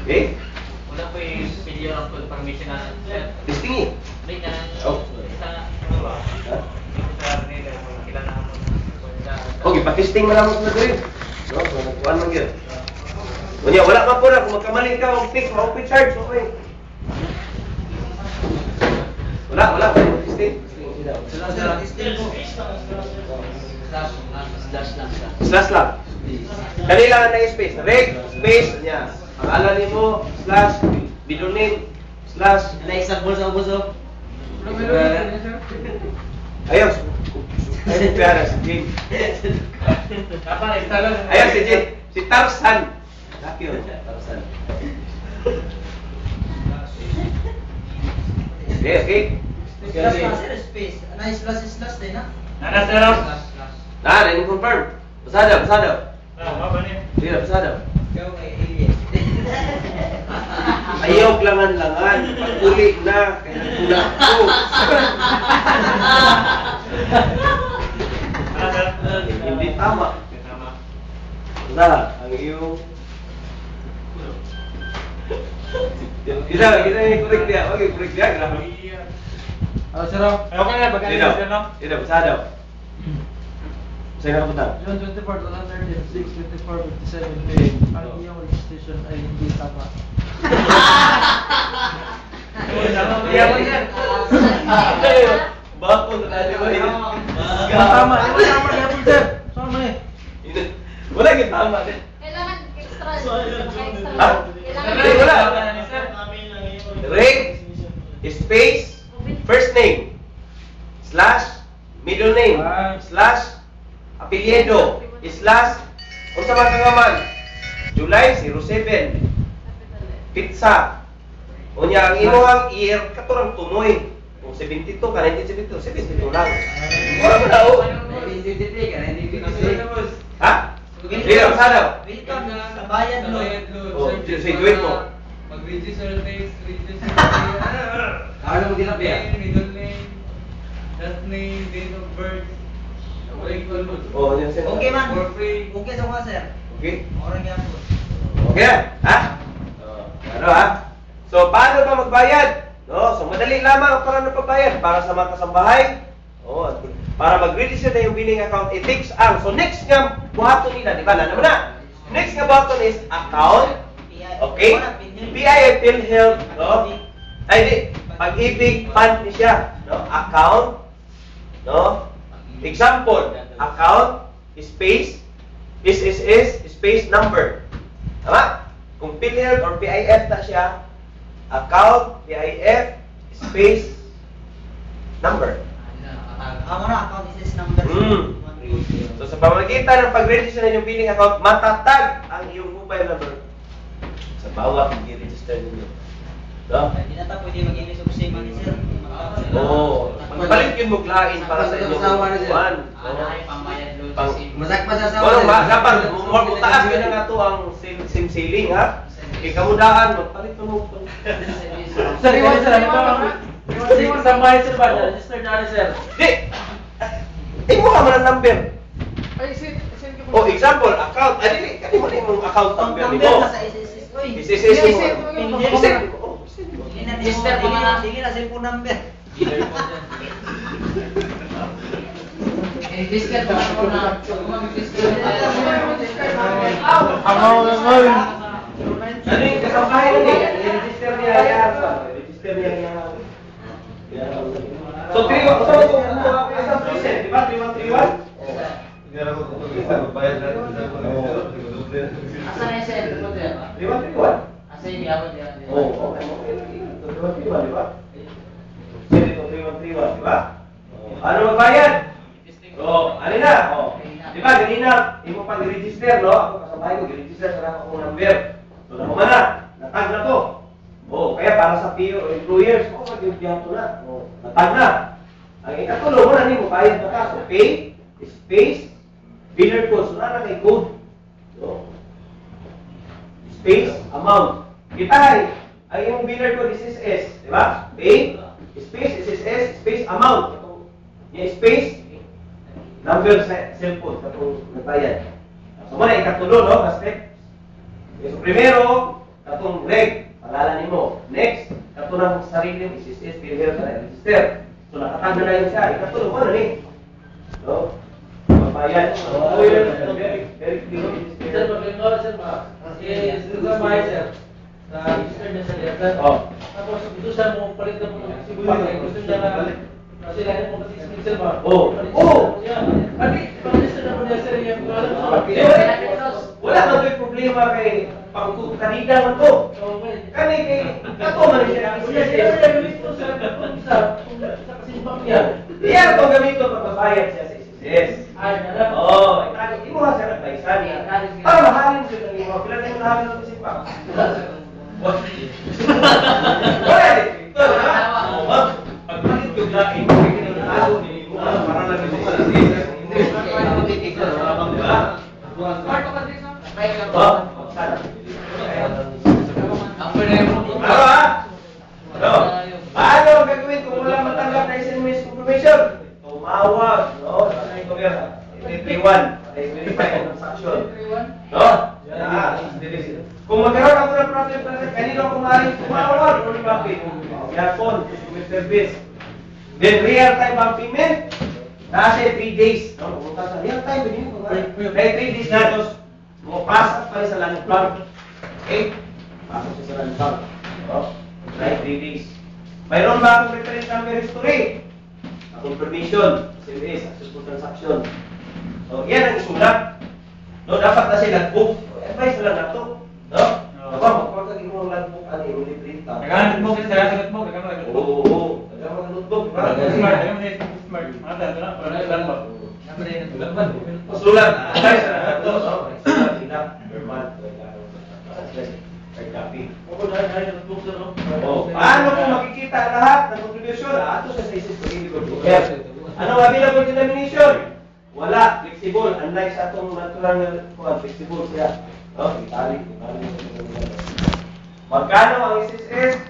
Okay? Wala po yung failure of confirmation na sir. Testing eh. May na Oh. sa ano ba? Sa nila kilala mo. Okay, pa-testing mo lang sa grade. No, kuan man gyud. Unya wala man po na kung magkamali ka og pick, mag charge okay. Wala testing. Slash lang. Dali lang na space. Reg, space, niya. Pangalan nimo, slash, middle name, slash. Na-example sa ubuso. Ayos. Ayos, pera si Jim. Ayos si Jim. Si Tarzan. Laki yun, Tarzan. Okay. Space. Slash din ha? Na-confirm. Pasada. Apa ni? Sige, pasada. Ikaw kay alien. Ayaw langan. Pag-uli na. Kaya nagtula ko. Hindi tama. Pasada. Ang iyong... Kita correct dia. Okay, correct dia. Kenapa? Sarap. Okay na bagay Tidak, pasada. Saya nak petang. John 24, 136, 24, 57, ang iyong registration ay hindi tama. Bako na tayo ba? Tama, hindi tama niya po sir. Sama eh. Wala yung tama din. Kailangan extra. Ha? Hindi, wala. sir. Reg, space, first name, slash, middle name, slash, apelyido, slash, kung sa mga kangaman, July 07, pizza. Unya, ang imuhang year, katurang tumoy. Kung 72 ka, 1972, 72 lang. Wala mo na, oh. 1953 ka, 1953. Ha? Hindi na, masadaw. Dito sa bayan lo. Oh, sigwit mo. Mag-register text, register. Ano mo din Name, middle name, last name, date of birth. Oh, yun siya. Okay man. For free. Okay sa mga sir. Okay? Orang yan po. Okay na? Ha? Ano ha? So, paano ba magbayad? No? So, madali lamang ang parang pagbayad para sa mga kasambahay. Oh, para mag-register na yung billing account, it takes ang. So, next nga buhaton nila, di ba? Alam mo na. Next nga buhaton is account. Okay? PIF PhilHealth, no? Ay, di. Pag-ibig fund ni siya, no? Account, no? Example, account, space, SSS, space, number. Tama? Kung PhilHealth or PIF na siya, account, PIF, space, number. Amo na account is number. So sa pamamagitan ng pag-register ng inyong billing account, matatag ang iyong mobile number sa bawat i-register ninyo. No? Hindi na ta pwede mag-inis og SIM ani sir. Oo. Magpalit yun mo klain para sa inyong buwan. Masak masasawa. Kung dapat, taas yun na nga ito ang SIM ceiling, ha? Ikamudaan, magpalit mo. Sir, iwan sir, iwan sa bahay sir ba? Register na sir. Di! Mo ka man ang number. Ay, send ko O, example, account. Ay, di mo na yung account number Number mo. na sa SSS. Oy. SSS mo. Send Oh, Sige na Register pa nga. Sige na cellphone number. Register pa ako na. ano yung kasambahay na niya? I-register niya yan. I-register niya yan. So, 3-1, di ba? 3-1-3-1? Asa na sir? 3-1-3-1? Asa yung yabot yan? Oo, okay. 3-1-3-1, di ba? Sir, ito 3-1-3-1, di ba? Ano magbayad? Oo, ano na? Di ba, ganina, hindi mo pa i-register, no? Ako kasambahay ko, i-register sa lang akong number. So, naman na, natag na to. Oo, kaya para sa PO employers, mag-ibigyan ko na. Oo, natag na. Ang ikatulo mo na, hindi mo bayad na ka. So, pay, space, biller code. So, na kay code. So, space, amount. Kita ay yung biller code is SSS, di ba? Pay, space, SSS, space, amount. Yung space, number sa cellphone, katong nagbayad. So, muna, ikatulo, no? Kasi, so, primero, katong reg, pangalanin mo. Next, katong ng sarili mo, SSS, PhilHealth, register. So, nakatanda na yun siya. Ikatulong mo na ni. No? Mabayan. Oh, yun. Very clear. Sir, pag-ignore, sir, sa bahay, sir. Na-register niya sa letter. Oh. Tapos, gusto siya mo palit na mo ng sibulan. Gusto niya na sila mo kasi sir ba? Oh. Oh! Adi, pag-register na mo niya, sir, yung alam mo. Wala man may problema kay pangkanida man to. Kani kay ato man siya ang Kuya, sila SSS. na gamito sa isa kasimpang niya. Diyan ko gamito pagbabayad siya sa SSS. Ay, alam. Oh, imo nga sa advice ni. Para mahalin siya ng imo. Pila tayo mahalin ng sipa. Wala dito na. Pagpalit ko lain, kinalaso ni mo para lang ito sa SSS. Paano ang gagawin kung wala matanggap na SMS confirmation? Tumawag, no? Sa gobyerno. 331, ay verify ang transaction. No? Kung magkaroon ako ng problem talaga, kanino ako maaaring tumawag? Kung bakit? Yapon, customer service. Then real-time bank payment, nasa 3 days. No? Pumunta sa real-time, ganyan ko. Kaya 3 days na, tapos pumapasok pa rin sa land bank. Okay? Pasok siya sa land bank. No? Right, 3 days. Mayroon ba akong reference number history? Confirmation, SMS, successful transaction. So, yan ang isulat. No, dapat na siya logbook. Advice na lang na ito. No? Diba, magpagkagin mo ang logbook, ano yung librita. Naghanap mo, kasi naghanap mo, naghanap mo. Oo. Naghanap mo notebook. Smart, naghanap mo smart. Mata, ito na, para lang ba? Sulat. Advice na lang ito. No? Sulat sila. Per month. Per copy. Paano kung makikita lahat ng contribution? Ato sa ISIS Committee. Ano available denomination? Wala, flexible. Unlike sa atong natural na flexible siya. No? Italic. Magkano ang SSS?